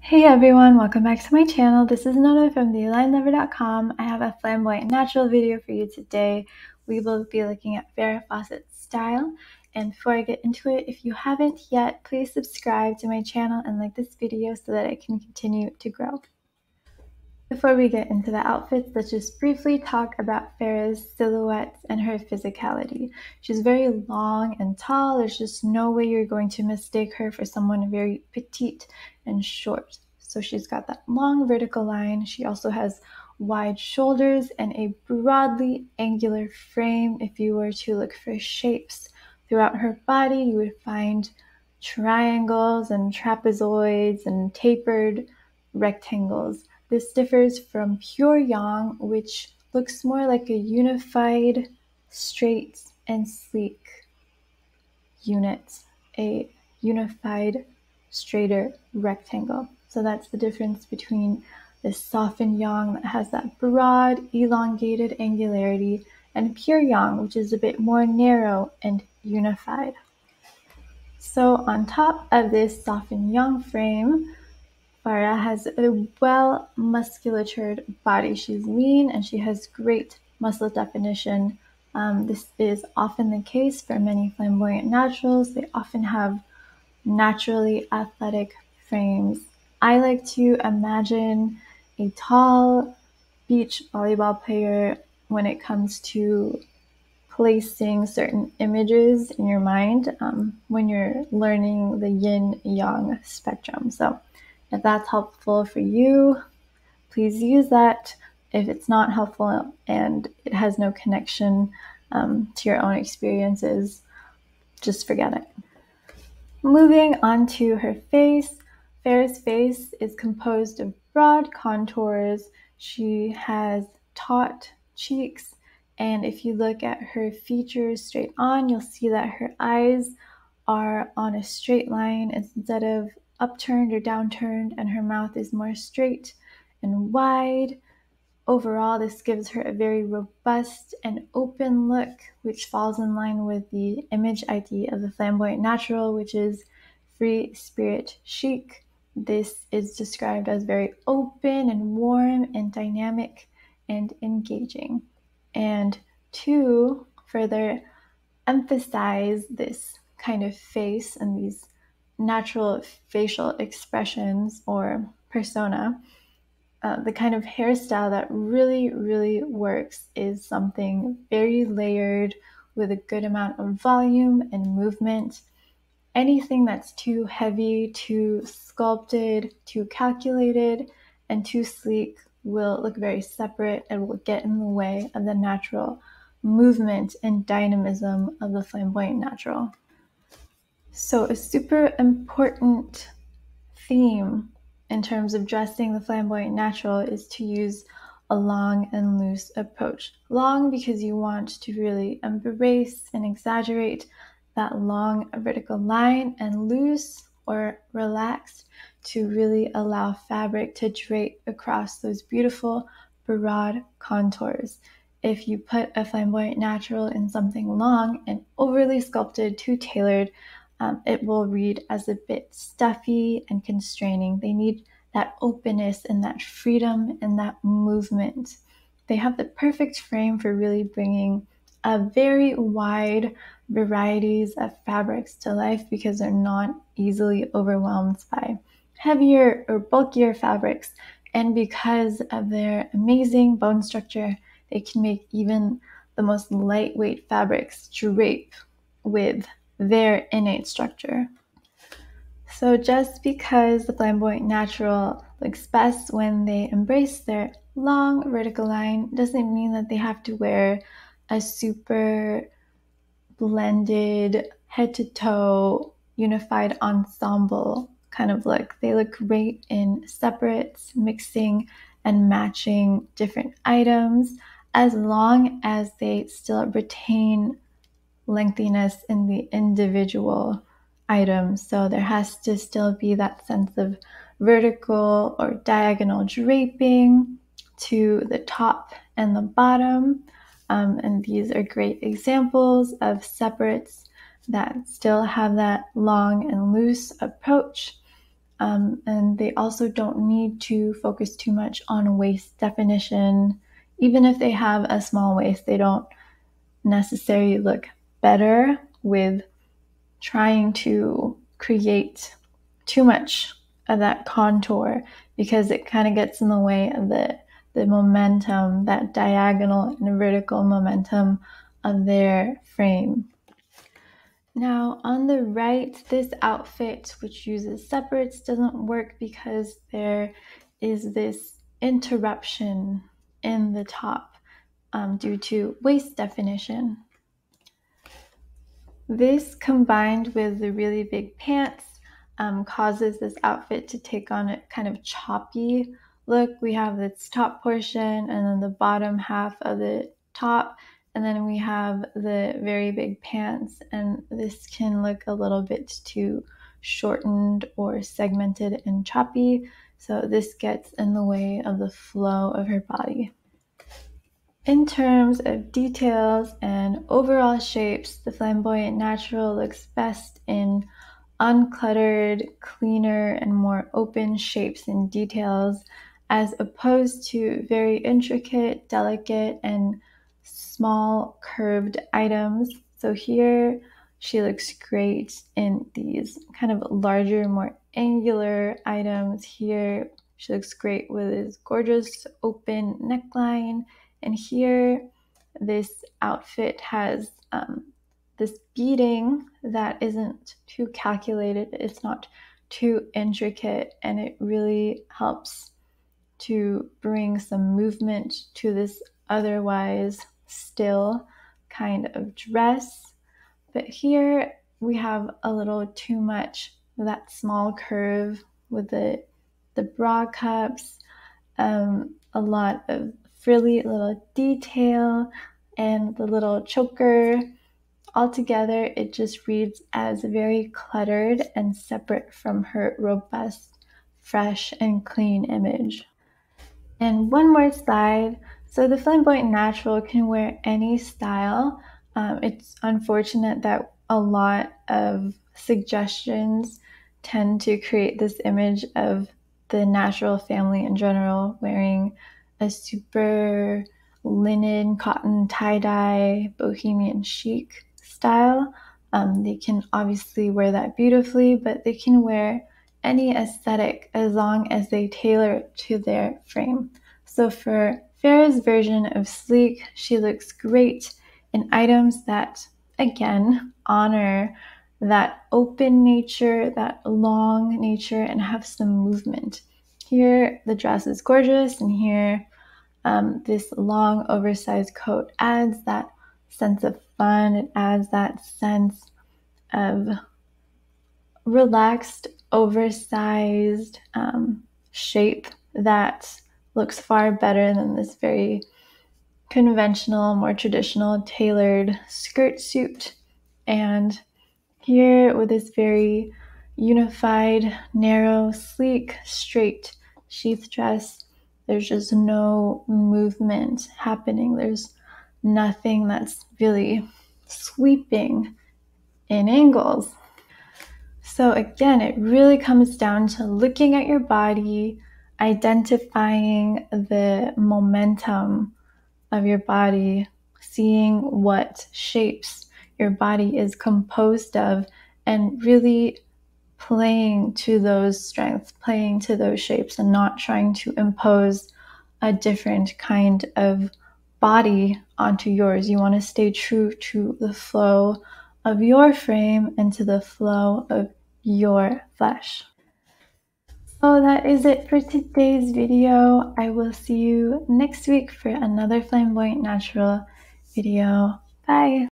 Hey everyone, welcome back to my channel. This is Nona from thealignedlover.com. I have a flamboyant natural video for you today. We will be looking at Farrah Fawcett's style. And before I get into it, if you haven't yet, please subscribe to my channel and like this video so that I can continue to grow. Before we get into the outfits, let's just briefly talk about Farrah's silhouette and her physicality. She's very long and tall. There's just no way you're going to mistake her for someone very petite and short. So she's got that long vertical line. She also has wide shoulders and a broadly angular frame. If you were to look for shapes throughout her body, you would find triangles and trapezoids and tapered rectangles. This differs from pure yang, which looks more like a unified, straight, and sleek unit, a unified, straighter rectangle. So that's the difference between this softened yang that has that broad, elongated angularity, and pure yang, which is a bit more narrow and unified. So on top of this softened yang frame, Farrah has a well-musculatured body. She's lean and she has great muscle definition. This is often the case for many flamboyant naturals. They often have naturally athletic frames. I like to imagine a tall beach volleyball player when it comes to placing certain images in your mind when you're learning the yin-yang spectrum. So if that's helpful for you, please use that. If it's not helpful and it has no connection to your own experiences, just forget it. Moving on to her face, Farrah's face is composed of broad contours. She has taut cheeks, and if you look at her features straight on, you'll see that her eyes are on a straight line instead of upturned or downturned, and her mouth is more straight and wide. Overall, this gives her a very robust and open look, which falls in line with the image ID of the flamboyant natural, which is free spirit chic. This is described as very open and warm and dynamic and engaging. And to further emphasize this kind of face and these natural facial expressions or persona, the kind of hairstyle that really works is something very layered with a good amount of volume and movement. Anything that's too heavy, too sculpted, too calculated, and too sleek will look very separate and will get in the way of the natural movement and dynamism of the flamboyant natural. So a super important theme in terms of dressing the flamboyant natural is to use a long and loose approach. Long because you want to really embrace and exaggerate that long vertical line, and loose or relaxed to really allow fabric to drape across those beautiful broad contours. If you put a flamboyant natural in something long and overly sculpted, too tailored, it will read as a bit stuffy and constraining. They need that openness and that freedom and that movement. They have the perfect frame for really bringing a very wide varieties of fabrics to life because they're not easily overwhelmed by heavier or bulkier fabrics. And because of their amazing bone structure, they can make even the most lightweight fabrics drape with their innate structure. So just because the flamboyant natural looks best when they embrace their long vertical line doesn't mean that they have to wear a super blended head to toe unified ensemble kind of look. They look great in separates, mixing and matching different items as long as they still retain lengthiness in the individual items. So there has to still be that sense of vertical or diagonal draping to the top and the bottom. And these are great examples of separates that still have that long and loose approach. and they also don't need to focus too much on waist definition. Even if they have a small waist, they don't necessarily look better with trying to create too much of that contour, because it kind of gets in the way of the momentum, that diagonal and vertical momentum of their frame. Now on the right, this outfit, which uses separates, doesn't work because there is this interruption in the top due to waist definition. This combined with the really big pants causes this outfit to take on a kind of choppy look. We have this top portion and then the bottom half of the top, and then we have the very big pants, and this can look a little bit too shortened or segmented and choppy, so this gets in the way of the flow of her body. In terms of details and overall shapes, the Flamboyant Natural looks best in uncluttered, cleaner, and more open shapes and details, as opposed to very intricate, delicate, and small curved items. So here she looks great in these kind of larger, more angular items. Here she looks great with this gorgeous open neckline. And here, this outfit has this beading that isn't too calculated, it's not too intricate, and it really helps to bring some movement to this otherwise still kind of dress. But here we have a little too much of that small curve with the bra cups, a lot of frilly little detail, and the little choker. Altogether, it just reads as very cluttered and separate from her robust, fresh, and clean image. And one more slide. So the Flamboyant Natural can wear any style. It's unfortunate that a lot of suggestions tend to create this image of the natural family in general wearing a super linen, cotton, tie-dye, bohemian chic style. They can obviously wear that beautifully, but they can wear any aesthetic as long as they tailor it to their frame. So for Farrah's version of sleek, she looks great in items that, again, honor that open nature, that long nature, and have some movement. Here, the dress is gorgeous, and here, this long, oversized coat adds that sense of fun. It adds that sense of relaxed, oversized shape that looks far better than this very conventional, more traditional tailored skirt suit. And here with this very unified, narrow, sleek, straight sheath dress, there's just no movement happening. There's nothing that's really sweeping in angles. So again, it really comes down to looking at your body, identifying the momentum of your body, seeing what shapes your body is composed of, and really playing to those strengths, playing to those shapes, and not trying to impose a different kind of body onto yours. You want to stay true to the flow of your frame and to the flow of your flesh. So that is it for today's video. I will see you next week for another Flamboyant Natural video. Bye!